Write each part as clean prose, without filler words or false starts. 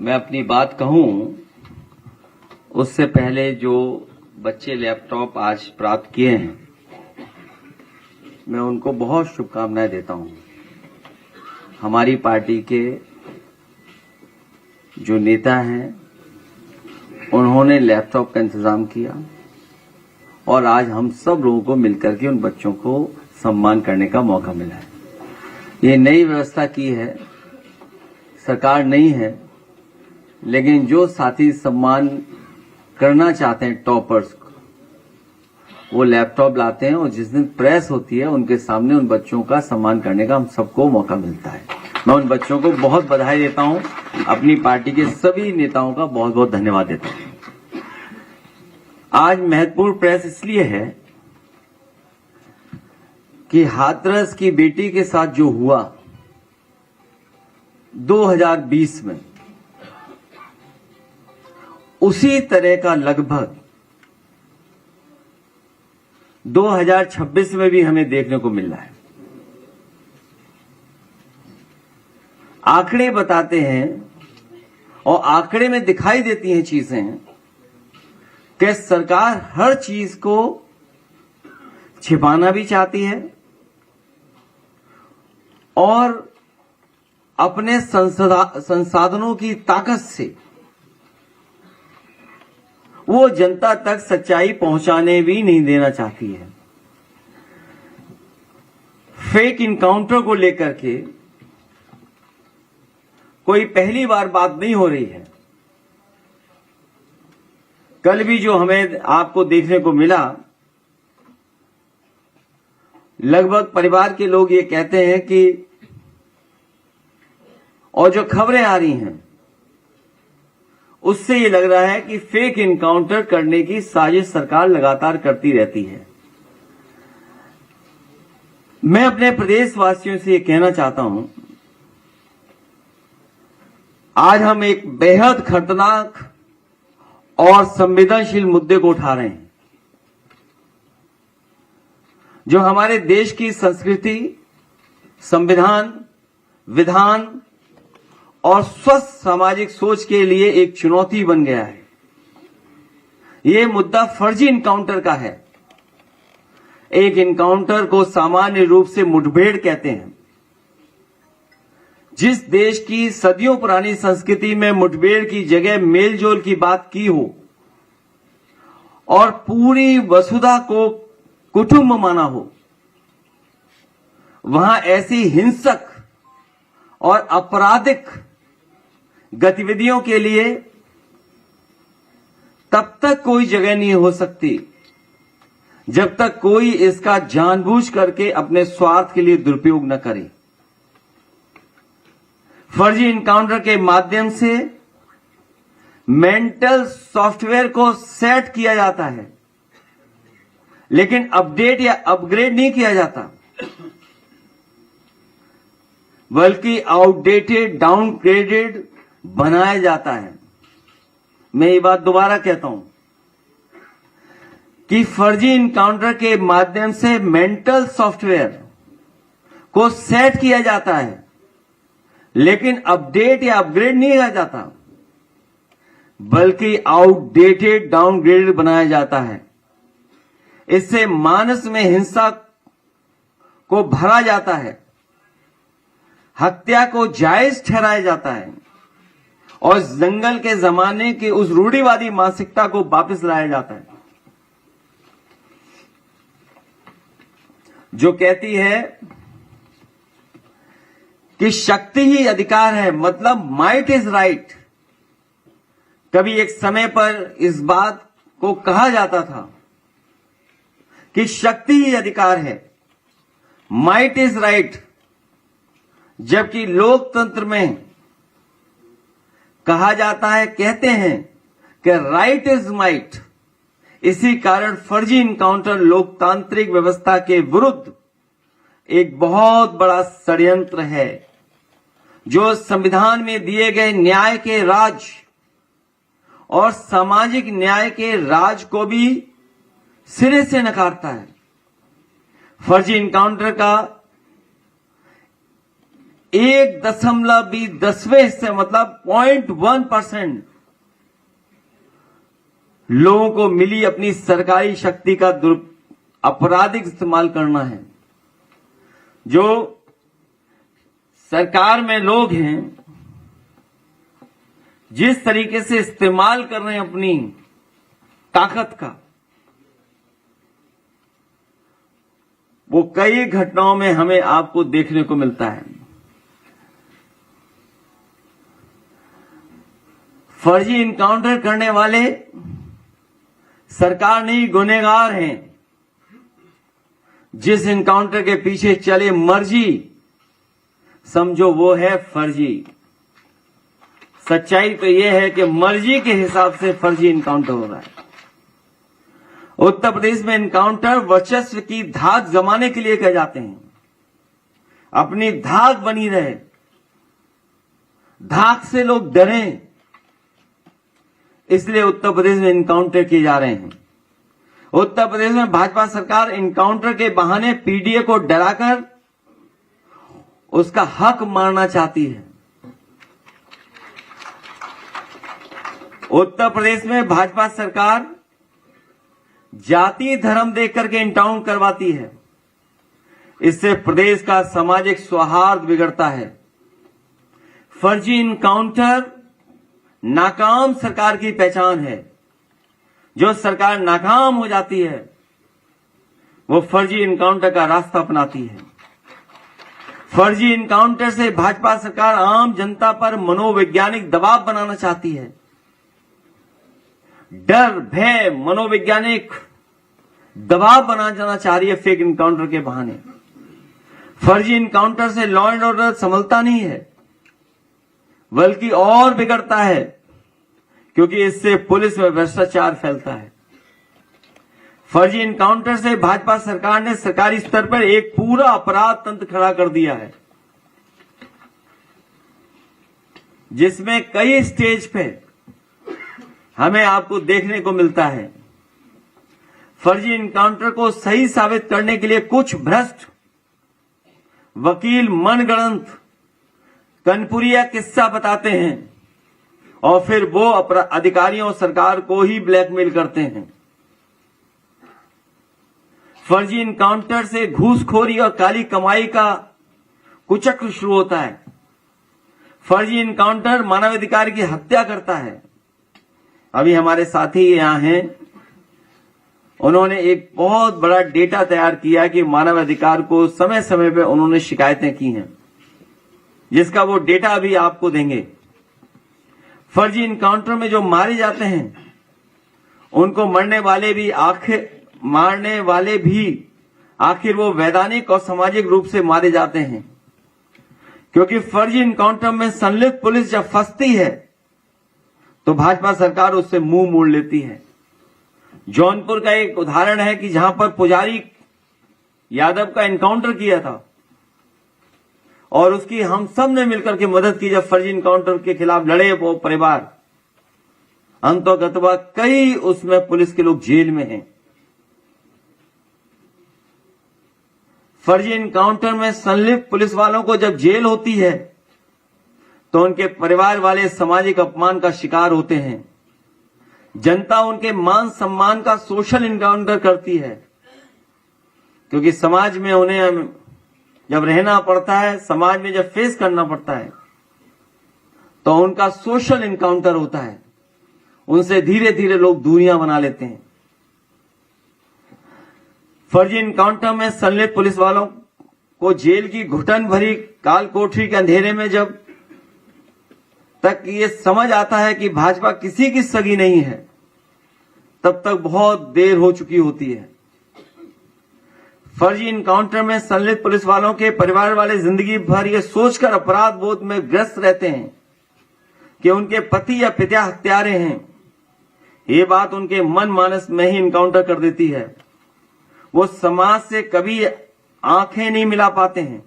मैं अपनी बात कहूं उससे पहले जो बच्चे लैपटॉप आज प्राप्त किए हैं, मैं उनको बहुत शुभकामनाएं देता हूं। हमारी पार्टी के जो नेता हैं उन्होंने लैपटॉप का इंतजाम किया और आज हम सब लोगों को मिलकर के उन बच्चों को सम्मान करने का मौका मिला है। ये नई व्यवस्था की है, सरकार नई है, लेकिन जो साथी सम्मान करना चाहते हैं टॉपर्स को, वो लैपटॉप लाते हैं और जिस दिन प्रेस होती है उनके सामने उन बच्चों का सम्मान करने का हम सबको मौका मिलता है। मैं उन बच्चों को बहुत बधाई देता हूं, अपनी पार्टी के सभी नेताओं का बहुत बहुत धन्यवाद देता हूं। आज महत्वपूर्ण प्रेस इसलिए है कि हाथरस की बेटी के साथ जो हुआ 2020 में, उसी तरह का लगभग 2026 में भी हमें देखने को मिल रहा है। आंकड़े बताते हैं और आंकड़े में दिखाई देती हैं चीजें कि सरकार हर चीज को छिपाना भी चाहती है और अपने संसाधनों की ताकत से वो जनता तक सच्चाई पहुंचाने भी नहीं देना चाहती है। फेक इनकाउंटर को लेकर के कोई पहली बार बात नहीं हो रही है। कल भी जो हमें आपको देखने को मिला, लगभग परिवार के लोग ये कहते हैं कि, और जो खबरें आ रही हैं उससे ये लग रहा है कि फेक इनकाउंटर करने की साजिश सरकार लगातार करती रहती है। मैं अपने प्रदेशवासियों से ये कहना चाहता हूं, आज हम एक बेहद खतरनाक और संवेदनशील मुद्दे को उठा रहे हैं, जो हमारे देश की संस्कृति, संविधान, विधान और स्वस्थ सामाजिक सोच के लिए एक चुनौती बन गया है। यह मुद्दा फर्जी इनकाउंटर का है। एक इनकाउंटर को सामान्य रूप से मुठभेड़ कहते हैं। जिस देश की सदियों पुरानी संस्कृति में मुठभेड़ की जगह मेलजोल की बात की हो और पूरी वसुधा को कुटुंब माना हो, वहां ऐसी हिंसक और आपराधिक गतिविधियों के लिए तब तक कोई जगह नहीं हो सकती जब तक कोई इसका जानबूझ करके अपने स्वार्थ के लिए दुरुपयोग न करे। फर्जी इनकाउंटर के माध्यम से मेंटल सॉफ्टवेयर को सेट किया जाता है, लेकिन अपडेट या अपग्रेड नहीं किया जाता, बल्कि आउटडेटेड, डाउनग्रेडेड बनाया जाता है। मैं ये बात दोबारा कहता हूं कि फर्जी इनकाउंटर के माध्यम से मेंटल सॉफ्टवेयर को सेट किया जाता है, लेकिन अपडेट या अपग्रेड नहीं किया जाता, बल्कि आउटडेटेड, डाउनग्रेडेड बनाया जाता है। इससे मानस में हिंसा को भरा जाता है, हत्या को जायज ठहराया जाता है और जंगल के जमाने की उस रूढ़िवादी मानसिकता को वापस लाया जाता है, जो कहती है कि शक्ति ही अधिकार है, मतलब माइट इज राइट। कभी एक समय पर इस बात को कहा जाता था कि शक्ति ही अधिकार है, माइट इज राइट, जबकि लोकतंत्र में कहा जाता है, कहते हैं कि राइट इज माइट। इसी कारण फर्जी इनकाउंटर लोकतांत्रिक व्यवस्था के विरुद्ध एक बहुत बड़ा षड्यंत्र है, जो संविधान में दिए गए न्याय के राज और सामाजिक न्याय के राज को भी सिरे से नकारता है। फर्जी इनकाउंटर का 1.10वें हिस्से मतलब 0.1% लोगों को मिली अपनी सरकारी शक्ति का आपराधिक इस्तेमाल करना है। जो सरकार में लोग हैं जिस तरीके से इस्तेमाल कर रहे हैं अपनी ताकत का, वो कई घटनाओं में हमें आपको देखने को मिलता है। फर्जी इनकाउंटर करने वाले सरकार नहीं गुनहगार हैं। जिस इनकाउंटर के पीछे चले मर्जी समझो वो है फर्जी। सच्चाई तो यह है कि मर्जी के हिसाब से फर्जी इनकाउंटर हो रहा है। उत्तर प्रदेश में इनकाउंटर वर्चस्व की धाक जमाने के लिए किए जाते हैं। अपनी धाक बनी रहे, धाक से लोग डरें, इसलिए उत्तर प्रदेश में इनकाउंटर किए जा रहे हैं। उत्तर प्रदेश में भाजपा सरकार इनकाउंटर के बहाने पीडीए को डराकर उसका हक मारना चाहती है। उत्तर प्रदेश में भाजपा सरकार जाति धर्म देख करके इनकाउंटर करवाती है। इससे प्रदेश का सामाजिक सौहार्द बिगड़ता है। फर्जी इनकाउंटर नाकाम सरकार की पहचान है। जो सरकार नाकाम हो जाती है वो फर्जी इनकाउंटर का रास्ता अपनाती है। फर्जी इनकाउंटर से भाजपा सरकार आम जनता पर मनोवैज्ञानिक दबाव बनाना चाहती है। डर, भय, मनोवैज्ञानिक दबाव बनाना चाह रही है फेक इनकाउंटर के बहाने। फर्जी इनकाउंटर से लॉ एंड ऑर्डर संभलता नहीं है, बल्कि और बिगड़ता है, क्योंकि इससे पुलिस में भ्रष्टाचार फैलता है। फर्जी इनकाउंटर से भाजपा सरकार ने सरकारी स्तर पर एक पूरा अपराध तंत्र खड़ा कर दिया है, जिसमें कई स्टेज पे हमें आपको देखने को मिलता है। फर्जी इनकाउंटर को सही साबित करने के लिए कुछ भ्रष्ट वकील मनगढ़ंत कनपुरिया किस्सा बताते हैं और फिर वो अधिकारियों और सरकार को ही ब्लैकमेल करते हैं। फर्जी इनकाउंटर से घूसखोरी और काली कमाई का कुचक्र शुरू होता है। फर्जी इनकाउंटर मानवाधिकार की हत्या करता है। अभी हमारे साथी यहां हैं, उन्होंने एक बहुत बड़ा डेटा तैयार किया कि मानवाधिकार को समय समय पर उन्होंने शिकायतें की हैं, जिसका वो डेटा अभी आपको देंगे। फर्जी इनकाउंटर में जो मारे जाते हैं उनको मारने वाले भी आखिर वो वैधानिक और सामाजिक रूप से मारे जाते हैं, क्योंकि फर्जी इनकाउंटर में संलिप्त पुलिस जब फंसती है तो भाजपा सरकार उससे मुंह मोड़ लेती है। जौनपुर का एक उदाहरण है कि जहां पर पुजारी यादव का इनकाउंटर किया था और उसकी हम सब ने मिलकर के मदद की। जब फर्जी इनकाउंटर के खिलाफ लड़े वो परिवार, अंतोगतवा कई उसमें पुलिस के लोग जेल में हैं। फर्जी इनकाउंटर में संलिप्त पुलिस वालों को जब जेल होती है तो उनके परिवार वाले सामाजिक अपमान का शिकार होते हैं। जनता उनके मान सम्मान का सोशल इनकाउंटर करती है, क्योंकि समाज में उन्हें जब रहना पड़ता है, समाज में जब फेस करना पड़ता है, तो उनका सोशल इनकाउंटर होता है। उनसे धीरे धीरे लोग दूरियां बना लेते हैं। फर्जी इनकाउंटर में संलिप्त पुलिस वालों को जेल की घुटन भरी काल कोठरी के अंधेरे में जब तक ये समझ आता है कि भाजपा किसी की सगी नहीं है, तब तक बहुत देर हो चुकी होती है। फर्जी इनकाउंटर में संलिप्त पुलिस वालों के परिवार वाले जिंदगी भर ये सोचकर अपराध बोध में ग्रस्त रहते हैं कि उनके पति या पिता हत्यारे हैं। ये बात उनके मन मानस में ही इनकाउंटर कर देती है। वो समाज से कभी आंखें नहीं मिला पाते हैं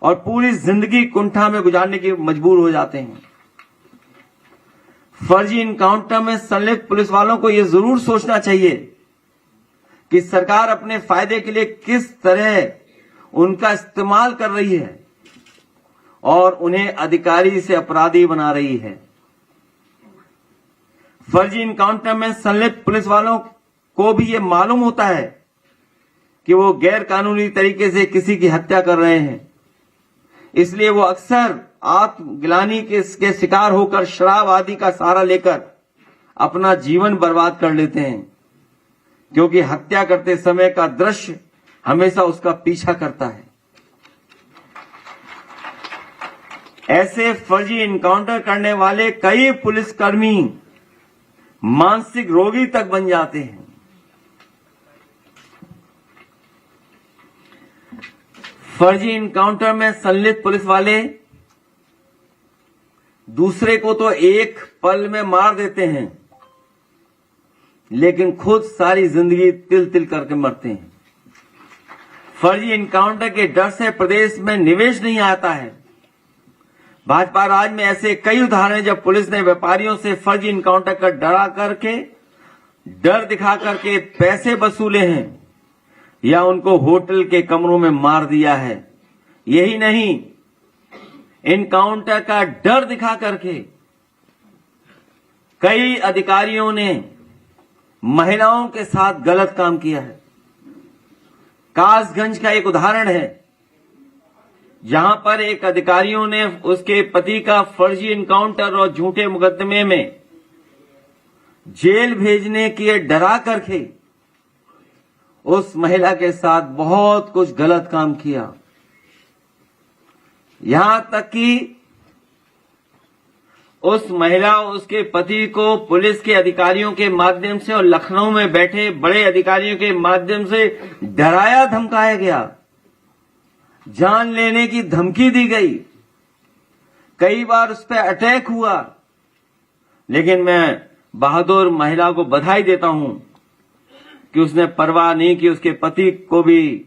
और पूरी जिंदगी कुंठा में गुजारने की मजबूर हो जाते हैं। फर्जी इनकाउंटर में संलिप्त पुलिस वालों को यह जरूर सोचना चाहिए कि सरकार अपने फायदे के लिए किस तरह उनका इस्तेमाल कर रही है। और उन्हें अधिकारी से अपराधी बना रही है। फर्जी इनकाउंटर में संलिप्त पुलिस वालों को भी ये मालूम होता है कि वो गैर कानूनी तरीके से किसी की हत्या कर रहे हैं, इसलिए वो अक्सर आत्मग्लानि के शिकार होकर शराब आदि का सहारा लेकर अपना जीवन बर्बाद कर लेते हैं, क्योंकि हत्या करते समय का दृश्य हमेशा उसका पीछा करता है। ऐसे फर्जी इनकाउंटर करने वाले कई पुलिसकर्मी मानसिक रोगी तक बन जाते हैं। फर्जी इनकाउंटर में संलिप्त पुलिस वाले दूसरे को तो एक पल में मार देते हैं, लेकिन खुद सारी जिंदगी तिल तिल करके मरते हैं। फर्जी इनकाउंटर के डर से प्रदेश में निवेश नहीं आता है। भाजपा राज में ऐसे कई उदाहरण हैं जब पुलिस ने व्यापारियों से फर्जी इनकाउंटर कर डर दिखा करके पैसे वसूले हैं या उनको होटल के कमरों में मार दिया है। यही नहीं, इनकाउंटर का डर दिखा करके कई अधिकारियों ने महिलाओं के साथ गलत काम किया है। कासगंज का एक उदाहरण है, जहां पर एक अधिकारियों ने उसके पति का फर्जी इनकाउंटर और झूठे मुकदमे में जेल भेजने के डरा करके उस महिला के साथ बहुत कुछ गलत काम किया। यहां तक कि उस महिला उसके पति को पुलिस के अधिकारियों के माध्यम से और लखनऊ में बैठे बड़े अधिकारियों के माध्यम से डराया धमकाया गया, जान लेने की धमकी दी गई, कई बार उस पर अटैक हुआ। लेकिन मैं बहादुर महिला को बधाई देता हूं कि उसने परवाह नहीं की। उसके पति को भी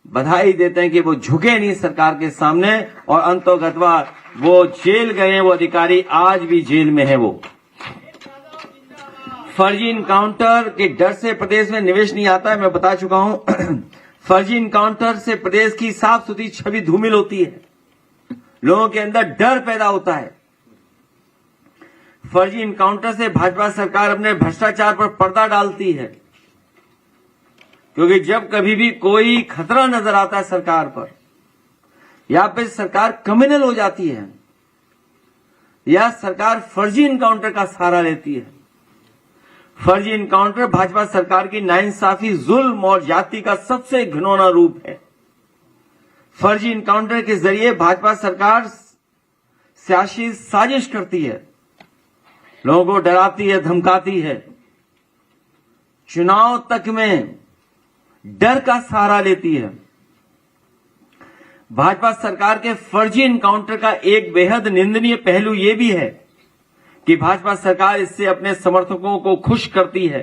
बधाई देते हैं कि वो झुके नहीं सरकार के सामने और अंतोगत्वा वो जेल गए। वो अधिकारी आज भी जेल में है। वो फर्जी इनकाउंटर के डर से प्रदेश में निवेश नहीं आता है, मैं बता चुका हूं। फर्जी इनकाउंटर से प्रदेश की साफ सुथरी छवि धूमिल होती है, लोगों के अंदर डर पैदा होता है। फर्जी इनकाउंटर से भाजपा सरकार अपने भ्रष्टाचार पर पर्दा डालती है, क्योंकि जब कभी भी कोई खतरा नजर आता है सरकार पर, या फिर सरकार क्रिमिनल हो जाती है या सरकार फर्जी इनकाउंटर का सहारा लेती है। फर्जी इनकाउंटर भाजपा सरकार की नाइंसाफी, जुल्म और जाति का सबसे घिनौना रूप है। फर्जी इनकाउंटर के जरिए भाजपा सरकार सियासी साजिश करती है, लोगों को डराती है, धमकाती है, चुनाव तक में डर का सहारा लेती है। भाजपा सरकार के फर्जी इनकाउंटर का एक बेहद निंदनीय पहलू यह भी है कि भाजपा सरकार इससे अपने समर्थकों को खुश करती है,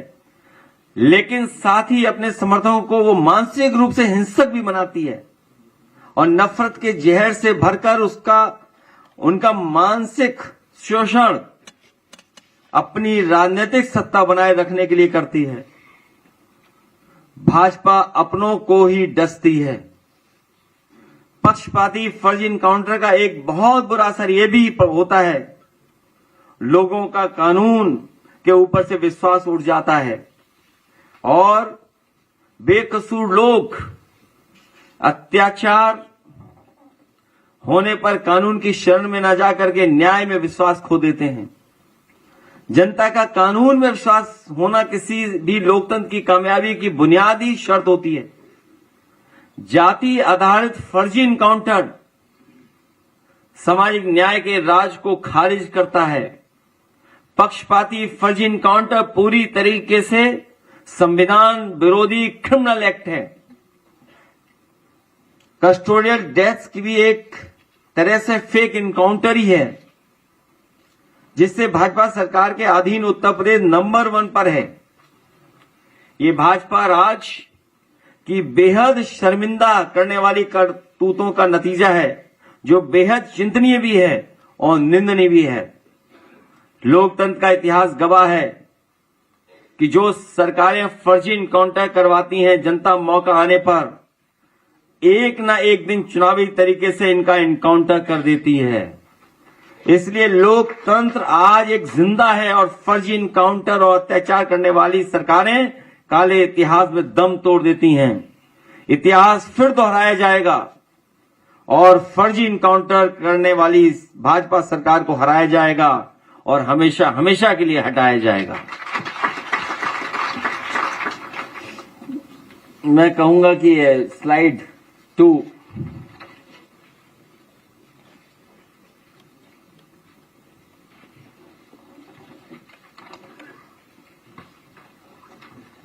लेकिन साथ ही अपने समर्थकों को वो मानसिक रूप से हिंसक भी बनाती है और नफरत के जहर से भरकर उनका मानसिक शोषण अपनी राजनीतिक सत्ता बनाए रखने के लिए करती है। भाजपा अपनों को ही डसती है। पक्षपाती फर्जी इनकाउंटर का एक बहुत बुरा असर यह भी होता है, लोगों का कानून के ऊपर से विश्वास उठ जाता है और बेकसूर लोग अत्याचार होने पर कानून की शरण में न जाकर के न्याय में विश्वास खो देते हैं। जनता का कानून में विश्वास होना किसी भी लोकतंत्र की कामयाबी की बुनियादी शर्त होती है। जाति आधारित फर्जी इनकाउंटर सामाजिक न्याय के राज को खारिज करता है। पक्षपाती फर्जी इनकाउंटर पूरी तरीके से संविधान विरोधी क्रिमिनल एक्ट है। कस्टोडियल डेथ्स की भी एक तरह से फेक इनकाउंटर ही है, जिससे भाजपा सरकार के अधीन उत्तर प्रदेश नंबर 1 पर है। ये भाजपा राज की बेहद शर्मिंदा करने वाली करतूतों का नतीजा है, जो बेहद चिंतनीय भी है और निंदनीय भी है। लोकतंत्र का इतिहास गवाह है कि जो सरकारें फर्जी इनकाउंटर करवाती हैं, जनता मौका आने पर एक ना एक दिन चुनावी तरीके से इनका इनकाउंटर कर देती है। इसलिए लोकतंत्र आज एक जिंदा है और फर्जी इनकाउंटर और अत्याचार करने वाली सरकारें काले इतिहास में दम तोड़ देती हैं। इतिहास फिर दोहराया जाएगा और फर्जी इनकाउंटर करने वाली भाजपा सरकार को हराया जाएगा और हमेशा हमेशा के लिए हटाया जाएगा। मैं कहूंगा कि स्लाइड 2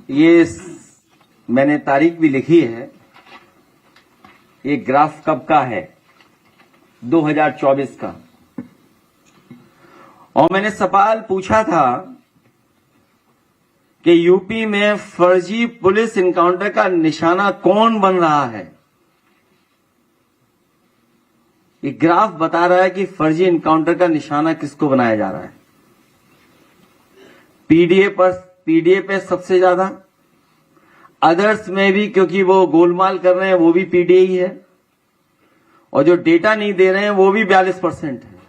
ये मैंने तारीख भी लिखी है। ये ग्राफ कब का है? 2024 का। और मैंने सवाल पूछा था कि यूपी में फर्जी पुलिस इनकाउंटर का निशाना कौन बन रहा है। ये ग्राफ बता रहा है कि फर्जी इनकाउंटर का निशाना किसको बनाया जा रहा है। पीडीए पे सबसे ज्यादा, अदर्स में भी, क्योंकि वो गोलमाल कर रहे हैं वो भी पीडीए ही है, और जो डेटा नहीं दे रहे हैं वो भी 42% है।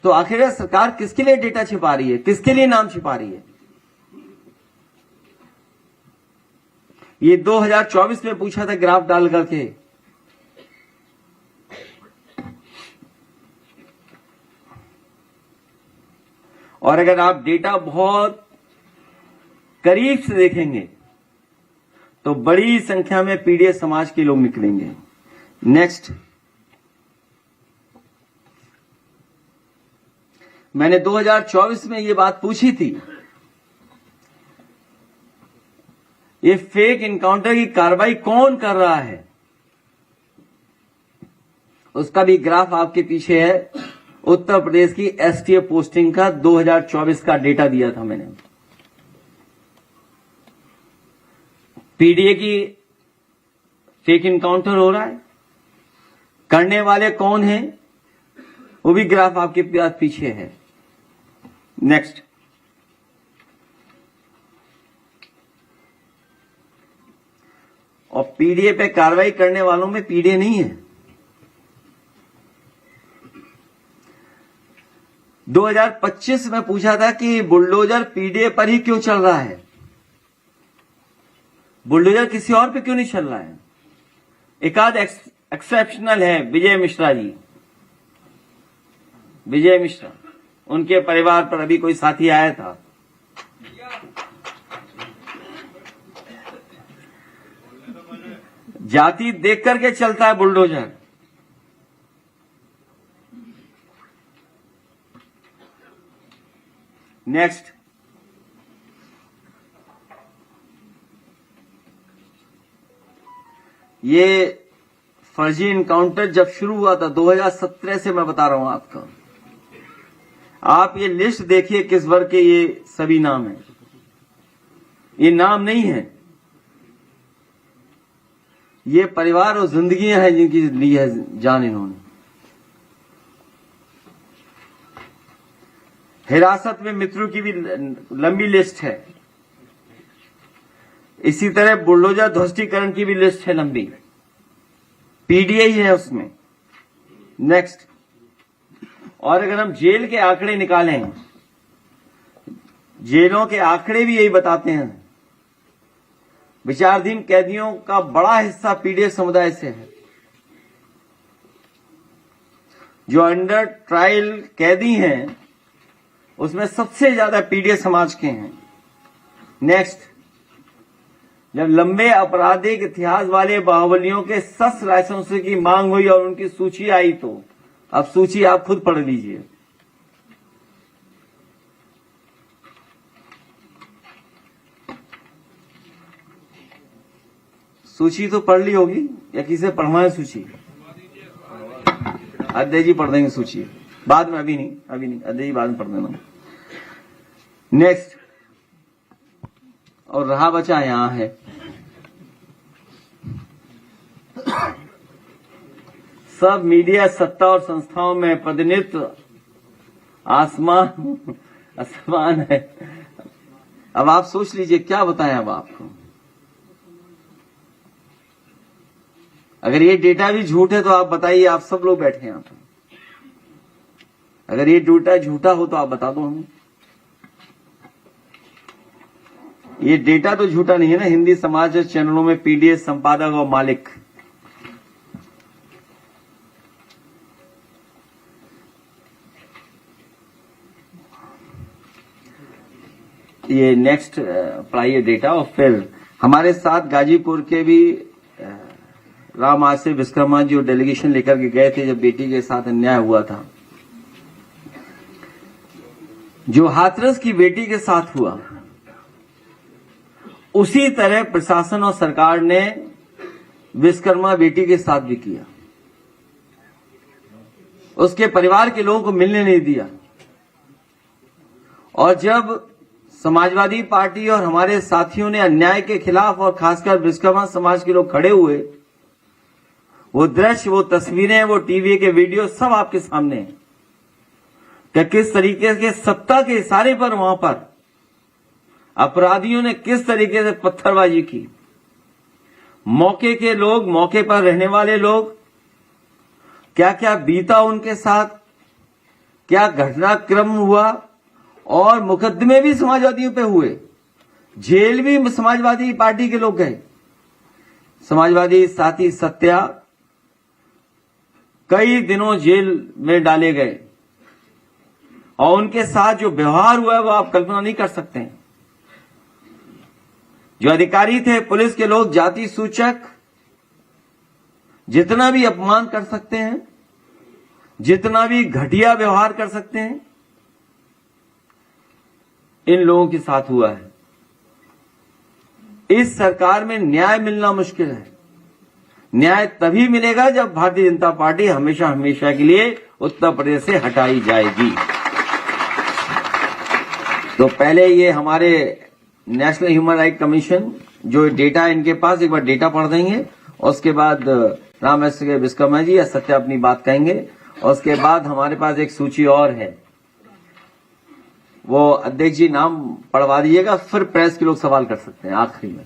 तो आखिर सरकार किसके लिए डेटा छिपा रही है, किसके लिए नाम छिपा रही है? ये 2024 में पूछा था ग्राफ डाल करके। और अगर आप डेटा बहुत करीब से देखेंगे तो बड़ी संख्या में पीडीए समाज के लोग निकलेंगे। नेक्स्ट, मैंने 2024 में ये बात पूछी थी। ये फेक इनकाउंटर की कार्रवाई कौन कर रहा है, उसका भी ग्राफ आपके पीछे है। उत्तर प्रदेश की एसटीएफ पोस्टिंग का 2024 का डेटा दिया था मैंने। पीडीए की फेक इनकाउंटर हो रहा है, करने वाले कौन हैं वो भी ग्राफ आपके पीछे है। नेक्स्ट, और पीडीए पे कार्रवाई करने वालों में पीडीए नहीं है। 2025 में पूछा था कि बुलडोजर पीडीए पर ही क्यों चल रहा है, बुलडोजर किसी और पे क्यों नहीं चल रहा है। एक आध एक्सेप्शनल है, विजय मिश्रा जी, विजय मिश्रा, उनके परिवार पर अभी कोई साथी आया था। जाति देख करके चलता है बुलडोजर। नेक्स्ट, ये फर्जी इनकाउंटर जब शुरू हुआ था 2017 से, मैं बता रहा हूं आपको। आप ये लिस्ट देखिए किस वर्ग के ये सभी नाम हैं। ये नाम नहीं है, ये परिवार और जिंदगियां हैं जिनकी ली है जान इन्होंने। हिरासत में मित्रों की भी लंबी लिस्ट है। इसी तरह बुलडोजर ध्वस्तीकरण की भी लिस्ट है लंबी, पीडीए ही है उसमें। नेक्स्ट, और अगर हम जेल के आंकड़े निकालें, जेलों के आंकड़े भी यही बताते हैं, विचाराधीन कैदियों का बड़ा हिस्सा पीडीए समुदाय से है। जो अंडर ट्रायल कैदी हैं उसमें सबसे ज्यादा पीडीए समाज के हैं। नेक्स्ट, जब लंबे आपराधिक इतिहास वाले बाहुबलियों के शस्त्र लाइसेंस की मांग हुई और उनकी सूची आई, तो अब सूची आप खुद पढ़ लीजिए। सूची तो पढ़ ली होगी या किसे पढ़वाएं सूची? अध्यय जी पढ़ देंगे सूची बाद में, अभी नहीं, अध्यय जी बाद में पढ़ देना। नेक्स्ट, और रहा बचा यहां है सब मीडिया, सत्ता और संस्थाओं में प्रतिनिधित्व आसमान है। अब आप सोच लीजिए क्या बताएं अब आपको। अगर ये डेटा भी झूठ है तो आप बताइए, आप सब लोग बैठे हैं यहां पर, अगर ये डेटा झूठा हो तो आप बता दो हमें। ये डेटा तो झूठा नहीं है ना। हिंदी समाचार चैनलों में पीडीएस संपादक और मालिक, ये नेक्स्ट पढ़ाइए डेटा। और फिर हमारे साथ गाजीपुर के भी राम आसिफ विश्वकर्मा जी डेलीगेशन लेकर के गए थे जब बेटी के साथ अन्याय हुआ था। जो हाथरस की बेटी के साथ हुआ उसी तरह प्रशासन और सरकार ने विश्वकर्मा बेटी के साथ भी किया। उसके परिवार के लोगों को मिलने नहीं दिया। और जब समाजवादी पार्टी और हमारे साथियों ने अन्याय के खिलाफ और खासकर विश्वकर्मा समाज के लोग खड़े हुए, वो दृश्य, वो तस्वीरें, वो टीवी के वीडियो सब आपके सामने हैं कि किस तरीके के सत्ता के इशारे पर वहां पर अपराधियों ने किस तरीके से पत्थरबाजी की। मौके के लोग, मौके पर रहने वाले लोग, क्या क्या बीता उनके साथ, क्या घटनाक्रम हुआ। और मुकदमे भी समाजवादियों पे हुए, जेल भी समाजवादी पार्टी के लोग गए। समाजवादी साथी सत्या कई दिनों जेल में डाले गए और उनके साथ जो व्यवहार हुआ है वो आप कल्पना नहीं कर सकते हैं। जो अधिकारी थे, पुलिस के लोग, जाति सूचक, जितना भी अपमान कर सकते हैं, जितना भी घटिया व्यवहार कर सकते हैं, इन लोगों के साथ हुआ है। इस सरकार में न्याय मिलना मुश्किल है। न्याय तभी मिलेगा जब भारतीय जनता पार्टी हमेशा हमेशा के लिए उत्तर प्रदेश से हटाई जाएगी। तो पहले ये हमारे नेशनल ह्यूमन राइट कमीशन जो डेटा इनके पास, एक बार डेटा पढ़ देंगे और उसके बाद राम विश्वकर्मा जी या सत्या अपनी बात कहेंगे। और उसके बाद हमारे पास एक सूची और है, वो अध्यक्ष जी नाम पढ़वा दीजिएगा, फिर प्रेस के लोग सवाल कर सकते हैं आखिरी में।